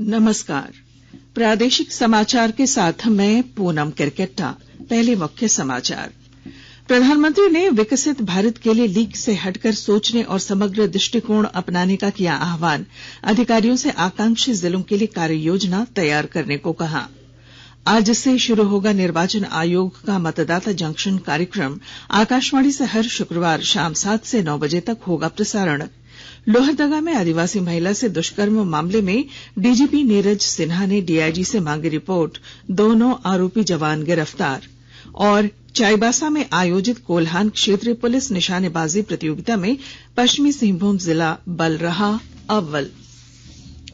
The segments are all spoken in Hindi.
नमस्कार। प्रादेशिक समाचार के साथ मैं पूनम किरकेट्टा। पहले मुख्य समाचार। प्रधानमंत्री ने विकसित भारत के लिए लीक से हटकर सोचने और समग्र दृष्टिकोण अपनाने का किया आह्वान। अधिकारियों से आकांक्षी जिलों के लिए कार्य योजना तैयार करने को कहा। आज से शुरू होगा निर्वाचन आयोग का मतदाता जंक्शन कार्यक्रम। आकाशवाणी से हर शुक्रवार शाम 7 से 9 बजे तक होगा प्रसारण। लोहरदगा में आदिवासी महिला से दुष्कर्म मामले में डीजीपी नीरज सिन्हा ने डीआईजी से मांगी रिपोर्ट। दोनों आरोपी जवान गिरफ्तार। और चाईबासा में आयोजित कोल्हान क्षेत्रीय पुलिस निशानेबाजी प्रतियोगिता में पश्चिमी सिंहभूम जिला बल रहा अव्वल।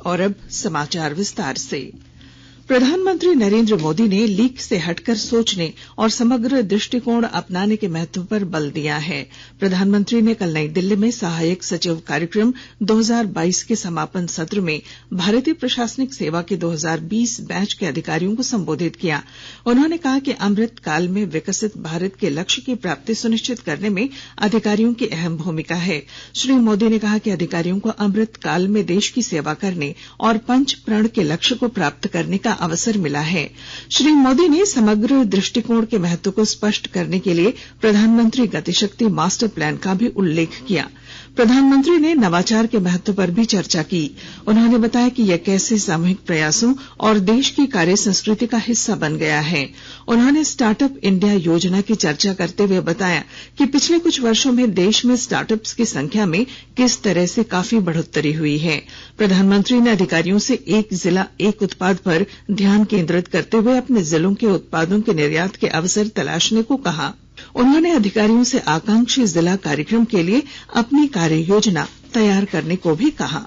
और अब समाचार विस्तार से। प्रधानमंत्री नरेंद्र मोदी ने लीक से हटकर सोचने और समग्र दृष्टिकोण अपनाने के महत्व पर बल दिया है। प्रधानमंत्री ने कल नई दिल्ली में सहायक सचिव कार्यक्रम 2022 के समापन सत्र में भारतीय प्रशासनिक सेवा के 2020 बैच के अधिकारियों को संबोधित किया। उन्होंने कहा कि अमृत काल में विकसित भारत के लक्ष्य की प्राप्ति सुनिश्चित करने में अधिकारियों की अहम भूमिका है। श्री मोदी ने कहा कि अधिकारियों को अमृत काल में देश की सेवा करने और पंच प्रण के लक्ष्य को प्राप्त करने का अवसर मिला है। श्री मोदी ने समग्र दृष्टिकोण के महत्व को स्पष्ट करने के लिए प्रधानमंत्री गतिशक्ति मास्टर प्लान का भी उल्लेख किया। प्रधानमंत्री ने नवाचार के महत्व पर भी चर्चा की। उन्होंने बताया कि यह कैसे सामूहिक प्रयासों और देश की कार्य संस्कृति का हिस्सा बन गया है। उन्होंने स्टार्टअप इंडिया योजना की चर्चा करते हुए बताया कि पिछले कुछ वर्षों में देश में स्टार्टअप्स की संख्या में किस तरह से काफी बढ़ोत्तरी हुई है। प्रधानमंत्री ने अधिकारियों से एक जिला एक उत्पाद पर ध्यान केंद्रित करते हुए अपने जिलों के उत्पादों के निर्यात के अवसर तलाशने को कहा। उन्होंने अधिकारियों से आकांक्षी जिला कार्यक्रम के लिए अपनी कार्य योजना तैयार करने को भी कहा।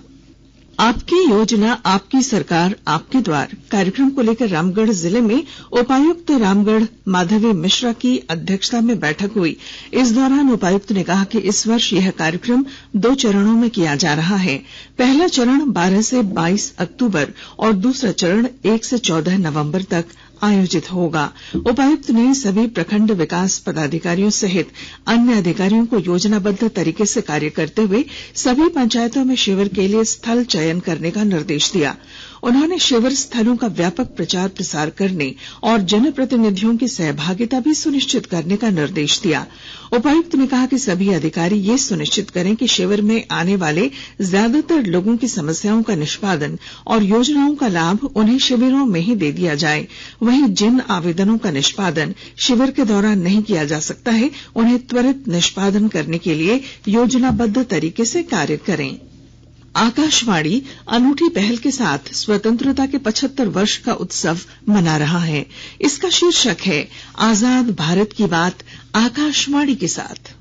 आपकी योजना आपकी सरकार आपके द्वार कार्यक्रम को लेकर रामगढ़ जिले में उपायुक्त रामगढ़ माधवी मिश्रा की अध्यक्षता में बैठक हुई। इस दौरान उपायुक्त ने कहा कि इस वर्ष यह कार्यक्रम 2 चरणों में किया जा रहा है। पहला चरण 12 से 22 अक्टूबर और दूसरा चरण 1 से 14 नवंबर तक आयोजित होगा। उपायुक्त ने सभी प्रखंड विकास पदाधिकारियों सहित अन्य अधिकारियों को योजनाबद्ध तरीके से कार्य करते हुए सभी पंचायतों में शिविर के लिए स्थल चयन करने का निर्देश दिया। उन्होंने शिविर स्थलों का व्यापक प्रचार प्रसार करने और जनप्रतिनिधियों की सहभागिता भी सुनिश्चित करने का निर्देश दिया। उपायुक्त ने कहा कि सभी अधिकारी ये सुनिश्चित करें कि शिविर में आने वाले ज्यादातर लोगों की समस्याओं का निष्पादन और योजनाओं का लाभ उन्हें शिविरों में ही दे दिया जाए। वहीं जिन आवेदनों का निष्पादन शिविर के दौरान नहीं किया जा सकता है, उन्हें त्वरित निष्पादन करने के लिए योजनाबद्ध तरीके से कार्य करें। आकाशवाणी अनूठी पहल के साथ स्वतंत्रता के 75 वर्ष का उत्सव मना रहा है। इसका शीर्षक है आजाद भारत की बात आकाशवाणी के साथ।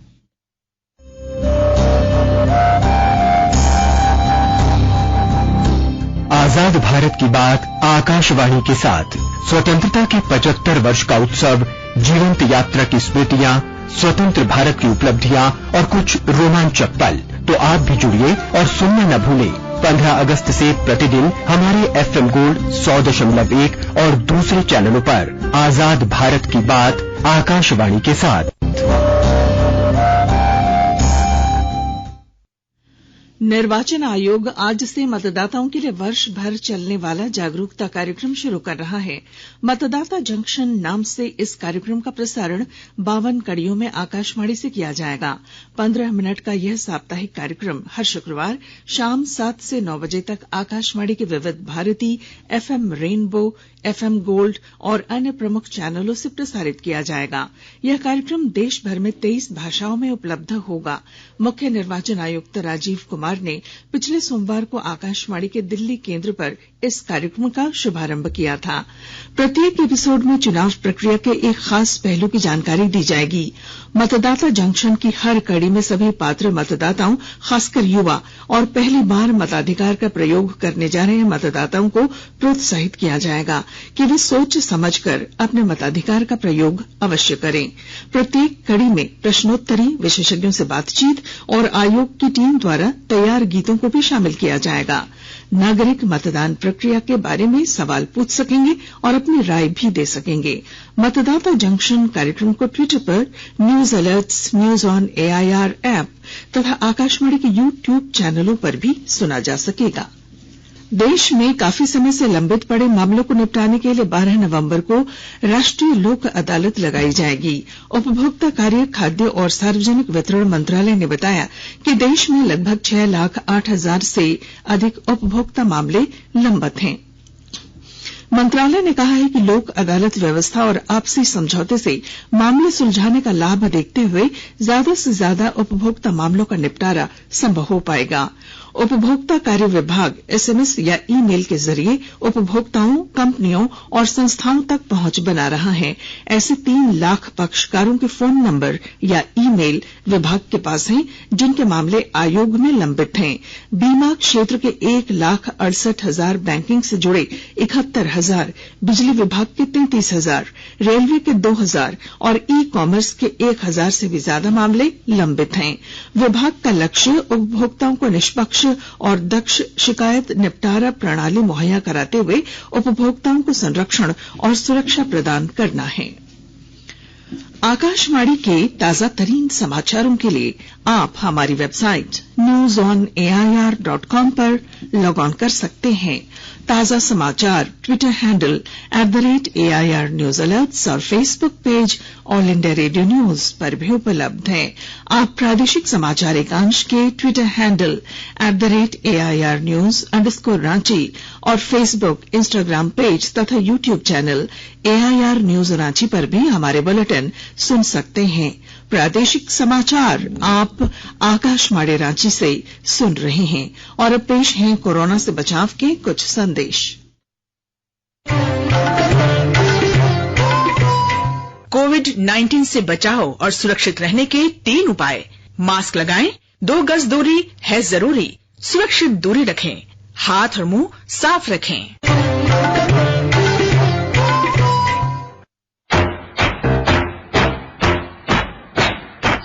आजाद भारत की बात आकाशवाणी के साथ। स्वतंत्रता के 75 वर्ष का उत्सव, जीवंत यात्रा की स्मृतियां, स्वतंत्र भारत की उपलब्धियां और कुछ रोमांचक पल। तो आप भी जुड़िए और सुनना न भूलें। 15 अगस्त से प्रतिदिन हमारे FM गोल्ड 100.1 और दूसरे चैनलों पर आजाद भारत की बात आकाशवाणी के साथ। निर्वाचन आयोग आज से मतदाताओं के लिए वर्ष भर चलने वाला जागरूकता कार्यक्रम शुरू कर रहा है। मतदाता जंक्शन नाम से इस कार्यक्रम का प्रसारण 52 कड़ियों में आकाशवाणी से किया जाएगा। 15 मिनट का यह साप्ताहिक कार्यक्रम हर शुक्रवार शाम 7 से 9 बजे तक आकाशवाणी के Vividh Bharati, FM rainbow, FM gold और अन्य प्रमुख चैनलों से प्रसारित किया जाएगा। यह कार्यक्रम देश भर में 23 भाषाओं में उपलब्ध होगा। मुख्य निर्वाचन आयुक्त राजीव कुमार ने पिछले सोमवार को आकाशवाणी के दिल्ली केंद्र पर इस कार्यक्रम का शुभारंभ किया था। प्रत्येक एपिसोड में चुनाव प्रक्रिया के एक खास पहलू की जानकारी दी जाएगी। मतदाता जंक्शन की हर कड़ी में सभी पात्र मतदाताओं, खासकर युवा और पहली बार मताधिकार का प्रयोग करने जा रहे मतदाताओं को प्रोत्साहित किया जाएगा कि वे सोच समझकर अपने मताधिकार का प्रयोग अवश्य करें। प्रत्येक कड़ी में प्रश्नोत्तरी, विशेषज्ञों से बातचीत और आयोग की टीम द्वारा तैयार गीतों को भी शामिल किया जाएगा। नागरिक मतदान प्रक्रिया के बारे में सवाल पूछ सकेंगे और अपनी राय भी दे सकेंगे। मतदाता जंक्शन कार्यक्रम को ट्विटर पर news alerts, news on AIR app तथा आकाशवाणी के YouTube चैनलों पर भी सुना जा सकेगा। देश में काफी समय से लंबित पड़े मामलों को निपटाने के लिए 12 नवंबर को राष्ट्रीय लोक अदालत लगाई जाएगी। उपभोक्ता कार्य, खाद्य और सार्वजनिक वितरण मंत्रालय ने बताया कि देश में लगभग 6,08,000 से अधिक उपभोक्ता मामले लंबित हैं। मंत्रालय ने कहा है कि लोक अदालत व्यवस्था और आपसी समझौते से मामले सुलझाने का लाभ देखते हुए ज्यादा से ज्यादा उपभोक्ता मामलों का निपटारा संभव हो पाएगा। उपभोक्ता कार्य विभाग एसएमएस या ईमेल के जरिए उपभोक्ताओं, कंपनियों और संस्थाओं तक पहुंच बना रहा है। ऐसे 3 लाख पक्षकारों के फोन नंबर या ईमेल विभाग के पास हैं जिनके मामले आयोग में लंबित हैं। बीमा क्षेत्र के 1,68,000, बैंकिंग से जुड़े 71,000, बिजली विभाग के 33,000, रेलवे के 2,000 और ई कॉमर्स के 1,000 से भी ज्यादा मामले लंबित हैं। विभाग का लक्ष्य उपभोक्ताओं को निष्पक्ष और दक्ष शिकायत निपटारा प्रणाली मुहैया कराते हुए उपभोक्ताओं को संरक्षण और सुरक्षा प्रदान करना है। आकाशवाणी के ताजा तरीन समाचारों के लिए आप हमारी वेबसाइट newsonair.com पर लॉग ऑन कर सकते हैं। ताजा समाचार Twitter handle @AIR News Alerts और Facebook page all India radio news पर भी उपलब्ध है। आप प्रादेशिक समाचार एकांश के ट्विटर हैंडल @AIR News _ और फेसबुक, इंस्टाग्राम पेज तथा YouTube channel AIR News Ranchi पर भी हमारे बुलेटिन सुन सकते हैं। प्रादेशिक समाचार आप आकाशवाणी रांची से सुन रहे हैं और अब पेश हैं कोरोना से बचाव के कुछ संदेश। कोविड-19 से बचाव और सुरक्षित रहने के 3 उपाय। मास्क लगाएं, 2 गज दूरी है जरूरी, सुरक्षित दूरी रखें, हाथ और मुंह साफ रखें।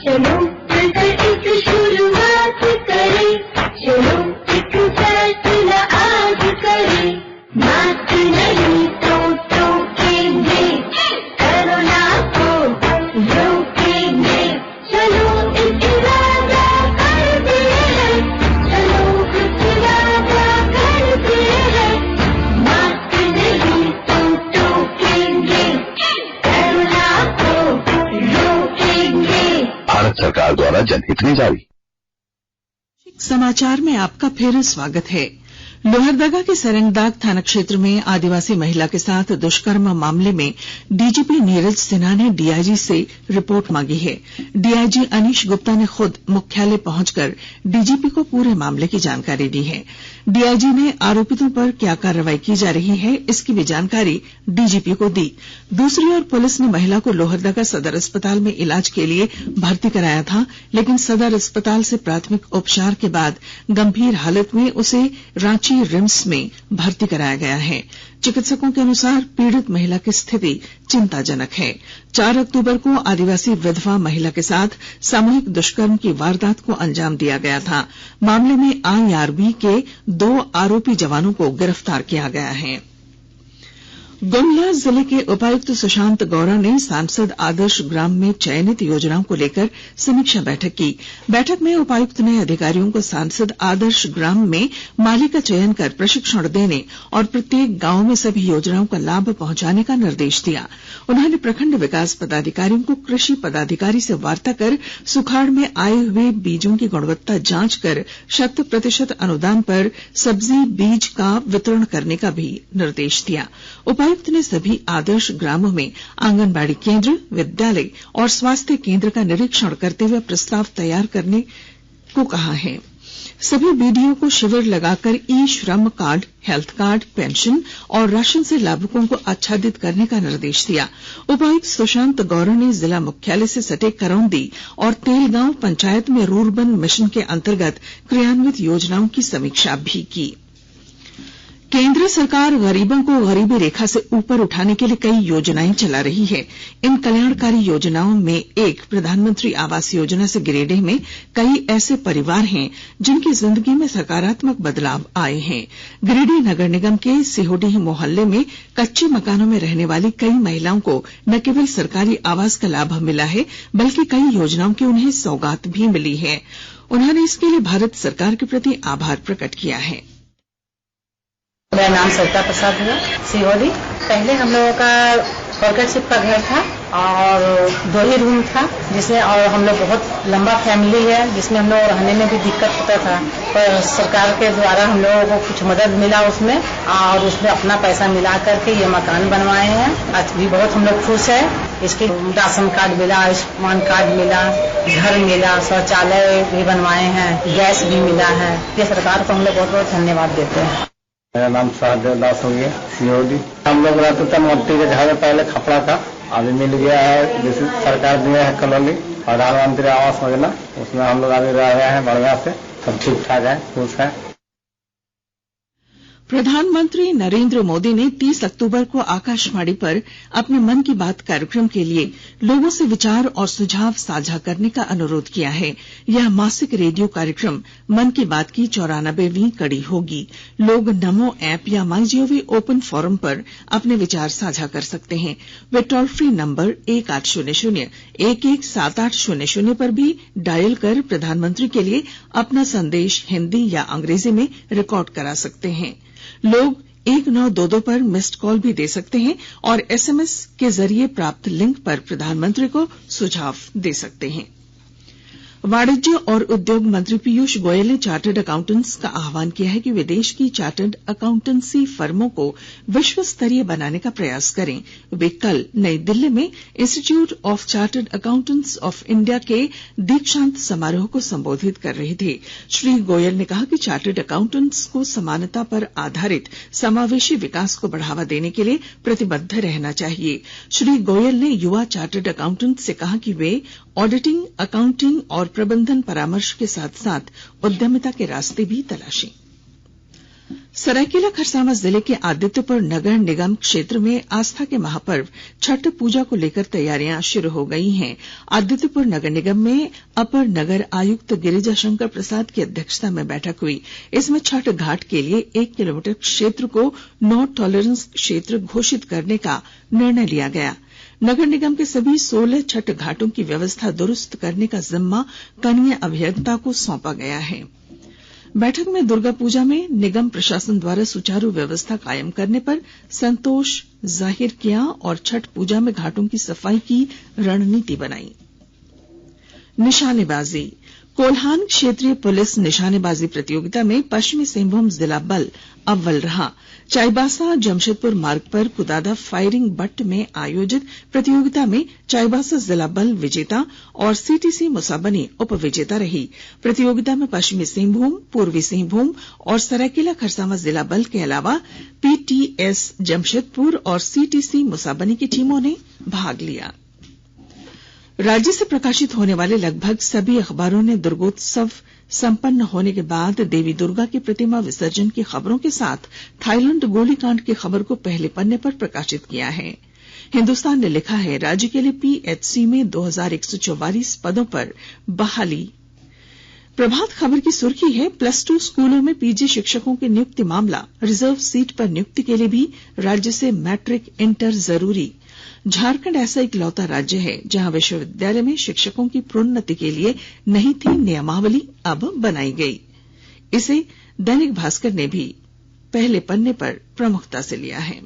चलो मिलकर एक शुरुआत करें, चलो एक फैसला आज करें। मास्क नहीं तो टोकेंगे, कोरोना को रोकेंगे। चलो एक इरादा करते हैं, चलो एक इरादा करते हैं। मास्क नहीं तो टोकेंगे, कोरोना को रोकेंगे। भारत सरकार द्वारा जनहित में जारी। समाचार में आपका फिर स्वागत है। लोहरदगा के सरंगदाग थाना क्षेत्र में आदिवासी महिला के साथ दुष्कर्म मामले में डीजीपी नीरज सिन्हा ने डीआईजी से रिपोर्ट मांगी है। डीआईजी अनीश गुप्ता ने खुद मुख्यालय पहुंचकर डीजीपी को पूरे मामले की जानकारी दी है। डीआईजी ने आरोपितों पर क्या कार्रवाई की जा रही है, इसकी भी जानकारी डीजीपी को दी। दूसरी ओर पुलिस ने महिला को लोहरदगा सदर अस्पताल में इलाज के लिए भर्ती कराया था, लेकिन सदर अस्पताल से प्राथमिक उपचार के बाद गंभीर हालत में उसे रांची रिम्स में भर्ती कराया गया है। चिकित्सकों के अनुसार पीड़ित महिला की स्थिति चिंताजनक है। 4 अक्टूबर को आदिवासी विधवा महिला के साथ सामूहिक दुष्कर्म की वारदात को अंजाम दिया गया था। मामले में आईआरबी के 2 आरोपी जवानों को गिरफ्तार किया गया है। गुमला जिले के उपायुक्त सुशांत गौड़ा ने सांसद आदर्श ग्राम में चयनित योजनाओं को लेकर समीक्षा बैठक की। बैठक में उपायुक्त ने अधिकारियों को सांसद आदर्श ग्राम में माली का चयन कर प्रशिक्षण देने और प्रत्येक गांव में सभी योजनाओं का लाभ पहुंचाने का निर्देश दिया। उन्होंने प्रखंड विकास पदाधिकारियों को कृषि पदाधिकारी से वार्ता कर सुखाड़ में आए हुए बीजों की गुणवत्ता जांच कर 100% अनुदान पर सब्जी बीज का वितरण करने का भी निर्देश दिया। उपायुक्त ने सभी आदर्श ग्रामों में आंगनबाड़ी केंद्र, विद्यालय और स्वास्थ्य केंद्र का निरीक्षण करते हुए प्रस्ताव तैयार करने को कहा है। सभी बीडीओ को शिविर लगाकर ई श्रम कार्ड, हेल्थ कार्ड, पेंशन और राशन से लाभुकों को आच्छादित करने का निर्देश दिया। उपायुक्त सुशांत गौड़ा ने जिला मुख्यालय से सटे करौंदी और तेलगांव पंचायत में रूरबन मिशन के अंतर्गत क्रियान्वित योजनाओं की समीक्षा भी की। केंद्र सरकार गरीबों को गरीबी रेखा से ऊपर उठाने के लिए कई योजनाएं चला रही है। इन कल्याणकारी योजनाओं में एक प्रधानमंत्री आवास योजना से गिरिडीह में कई ऐसे परिवार हैं जिनकी जिंदगी में सकारात्मक बदलाव आए हैं। गिरिडीह नगर निगम के सिहोडीह मोहल्ले में कच्चे मकानों में रहने वाली कई महिलाओं को न केवल सरकारी आवास का लाभ मिला है, बल्कि कई योजनाओं की उन्हें सौगात भी मिली है। उन्होंने इसके लिए भारत सरकार के प्रति आभार प्रकट किया है। मेरा नाम सविता प्रसाद है, सीओडी। पहले हम लोगों का वर्करशिप का घर था और 2 ही रूम था, जिसमें और हम लोग बहुत लंबा फैमिली है, जिसमें हम लोग रहने में भी दिक्कत होता था। पर सरकार के द्वारा हम लोगों को कुछ मदद मिला उसमें, और उसमें अपना पैसा मिला करके ये मकान बनवाए हैं। आज भी बहुत हम लोग खुश है। इसके राशन कार्ड मिला, आयुष्मान कार्ड मिला, घर मिला, शौचालय भी बनवाए हैं, गैस भी मिला है। ये सरकार को हम लोग बहुत बहुत धन्यवाद देते हैं। मेरा नाम सहदेव दास हो गया, सीओडी। हम लोग रहते थे मट्टी के घर में, पहले खपड़ा था, अभी मिल गया है। जैसे सरकार दिया है कॉलोनी, प्रधानमंत्री आवास योजना, उसमें हम लोग अभी रह रहे हैं बढ़िया से, सब ठीक ठाक है, खुश है। प्रधानमंत्री नरेंद्र मोदी ने 30 अक्टूबर को आकाशवाणी पर अपने मन की बात कार्यक्रम के लिए लोगों से विचार और सुझाव साझा करने का अनुरोध किया है। यह मासिक रेडियो कार्यक्रम मन की बात की 94वीं कड़ी होगी। लोग नमो ऐप या माईजीओवी ओपन फोरम पर अपने विचार साझा कर सकते हैं। वे टोल फ्री नंबर 1800-117800 पर भी डायल कर प्रधानमंत्री के लिए अपना संदेश हिंदी या अंग्रेजी में रिकॉर्ड करा सकते हैं। लोग 1922 पर मिस्ड कॉल भी दे सकते हैं और एसएमएस के जरिए प्राप्त लिंक पर प्रधानमंत्री को सुझाव दे सकते हैं। वाणिज्य और उद्योग मंत्री पीयूष गोयल ने चार्टर्ड अकाउंटेंट्स का आह्वान किया है कि वे देश की चार्टर्ड अकाउंटेंसी फर्मों को विश्व स्तरीय बनाने का प्रयास करें। वे कल नई दिल्ली में institute of chartered accountants of India के दीक्षांत समारोह को संबोधित कर रहे थे। श्री गोयल ने कहा कि चार्टर्ड अकाउंटेंट्स को समानता पर आधारित समावेशी विकास को बढ़ावा देने के लिए प्रतिबद्ध रहना चाहिए। श्री गोयल ने युवा चार्टर्ड अकाउंटेंट से कहा कि वे ऑडिटिंग, अकाउंटिंग और प्रबंधन परामर्श के साथ साथ उद्यमिता के रास्ते भी तलाशें। सरायकेला खरसावां जिले के आदित्यपुर नगर निगम क्षेत्र में आस्था के महापर्व छठ पूजा को लेकर तैयारियां शुरू हो गई हैं। आदित्यपुर नगर निगम में अपर नगर आयुक्त गिरिजा शंकर प्रसाद की अध्यक्षता में बैठक हुई। इसमें छठ घाट के लिए 1 किलोमीटर क्षेत्र को नो टॉलरेंस क्षेत्र घोषित करने का निर्णय लिया गया। नगर निगम के सभी 16 छठ घाटों की व्यवस्था दुरुस्त करने का जिम्मा कनीय अभियंता को सौंपा गया है। बैठक में दुर्गा पूजा में निगम प्रशासन द्वारा सुचारू व्यवस्था कायम करने पर संतोष जाहिर किया और छठ पूजा में घाटों की सफाई की रणनीति बनाई। निशानेबाजी। कोल्हान क्षेत्रीय पुलिस निशानेबाजी प्रतियोगिता में पश्चिमी सिंहभूम जिला बल अव्वल रहा। चाईबासा जमशेदपुर मार्ग पर कुदादा फायरिंग बट्ट में आयोजित प्रतियोगिता में चाईबासा जिला बल विजेता और सीटीसी मुसाबनी उपविजेता रही। प्रतियोगिता में पश्चिमी सिंहभूम, पूर्वी सिंहभूम और सरायकेला खरसावां जिला बल के अलावा पीटीएस जमशेदपुर और सीटीसी मुसाबनी की टीमों ने भाग लिया। राज्य से प्रकाशित होने वाले लगभग सभी अखबारों ने दुर्गोत्सव संपन्न होने के बाद देवी दुर्गा की प्रतिमा विसर्जन की खबरों के साथ थाईलैंड गोलीकांड की खबर को पहले पन्ने पर प्रकाशित किया है। हिन्दुस्तान ने लिखा है, राज्य के लिए पीएचसी में 2144 पदों पर बहाली। प्रभात खबर की सुर्खी है, +2 स्कूलों में पीजी शिक्षकों की नियुक्ति मामला, रिजर्व सीट पर नियुक्ति के लिए भी राज्य से मैट्रिक इंटर जरूरी। झारखंड ऐसा इकलौता राज्य है जहां विश्वविद्यालय में शिक्षकों की प्रोन्नति के लिए नहीं थी नियमावली, अब बनाई गई। इसे दैनिक भास्कर ने भी पहले पन्ने पर प्रमुखता से लिया है।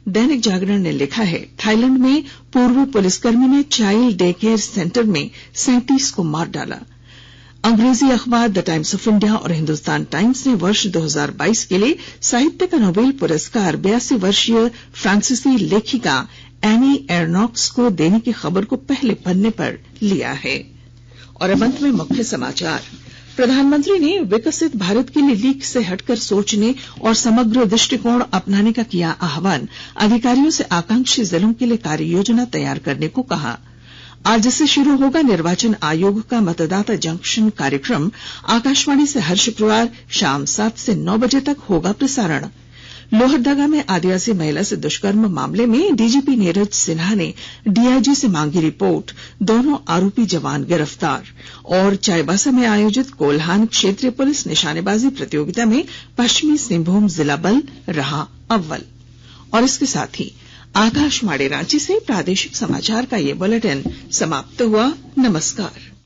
दैनिक जागरण ने लिखा है, थाईलैंड में पूर्व पुलिसकर्मी ने चाइल्ड डे केयर सेंटर में 37 को मार डाला। अंग्रेजी अखबार द टाइम्स ऑफ इंडिया और हिंदुस्तान टाइम्स ने वर्ष 2022 के लिए साहित्य का नोबेल पुरस्कार 82 वर्षीय फ्रांसीसी लेखिका एनी एर्नॉक्स को देने की खबर को पहले पन्ने पर लिया है। और अब अंत में मुख्य समाचार। प्रधानमंत्री ने विकसित भारत के लिए लीक से हटकर सोचने और समग्र दृष्टिकोण अपनाने का किया आह्वान। अधिकारियों से आकांक्षी जिलों के लिए कार्य योजना तैयार करने को कहा। आज से शुरू होगा निर्वाचन आयोग का मतदाता जंक्शन कार्यक्रम। आकाशवाणी से हर शुक्रवार शाम 7 से 9 बजे तक होगा प्रसारण। लोहरदगा में आदिवासी महिला से दुष्कर्म मामले में डीजीपी नीरज सिन्हा ने डीआईजी से मांगी रिपोर्ट। दोनों आरोपी जवान गिरफ्तार। और चाईबासा में आयोजित कोल्हान क्षेत्रीय पुलिस निशानेबाजी प्रतियोगिता में पश्चिमी सिंहभूम जिला बल रहा अव्वल। और इसके साथ ही आकाशवाणी रांची से प्रादेशिक समाचार का ये बुलेटिन समाप्त हुआ। नमस्कार।